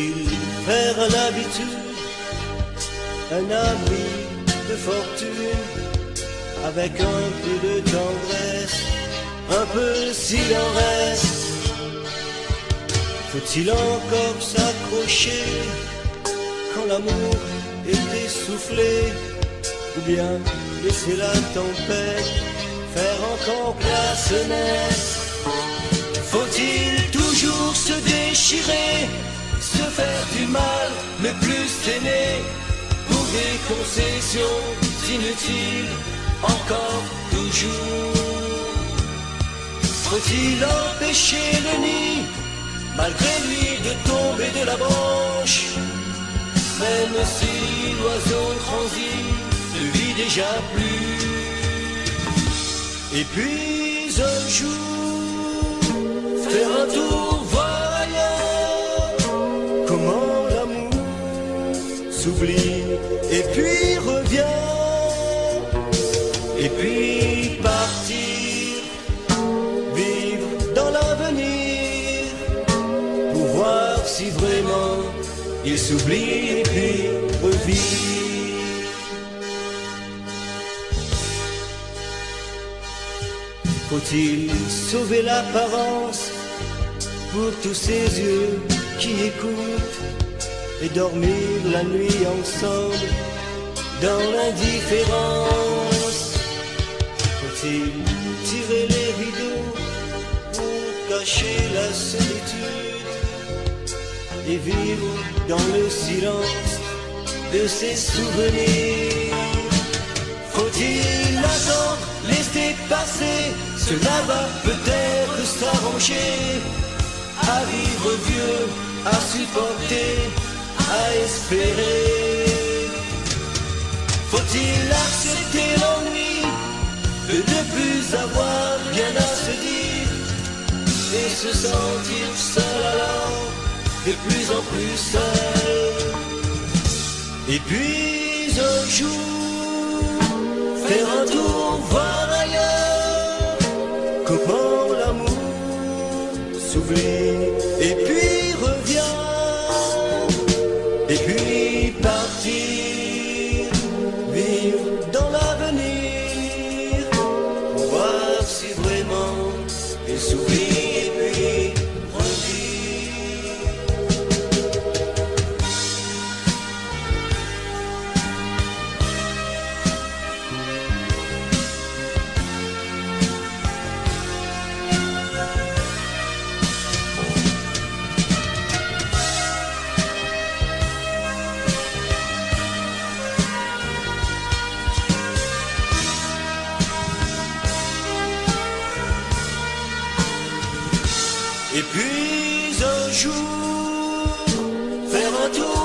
Faut-il faire un habitude, un ami de fortune, avec un peu de tendresse, un peu s'il en reste? Faut-il encore s'accrocher quand l'amour est essoufflé, ou bien laisser la tempête faire encore glace naisse? Faut-il toujours se déchirer, se faire du mal, mais plus s'aimer, pour des concessions inutiles, encore toujours? Faut-il empêcher le nid, malgré lui, de tomber de la branche, même si l'oiseau transit, ne vit déjà plus? Et puis un jour, faire un tour, voir ailleurs comment l'amour s'oublie, et puis revient, et puis partir, vivre dans l'avenir, pour voir si vraiment il s'oublie et puis revit. Faut-il sauver l'apparence pour tous ces yeux qui écoutent, et dormir la nuit ensemble dans l'indifférence? Faut-il tirer les rideaux pour cacher la solitude et vivre dans le silence de ses souvenirs? Faut-il attendre, laisser passer? Cela va peut-être s'arranger, à vivre vieux, à supporter, à espérer. Faut-il accepter l'ennui de ne plus avoir rien à se dire, et se sentir seul alors, de plus en plus seul? Et puis un jour, faire un tour, voir ailleurs comment l'amour s'oublie, et puis revient, et puis partir, vivre dans l'avenir, pour voir si vraiment il s'oublie, et puis revient. Et puis un jour, faire un tour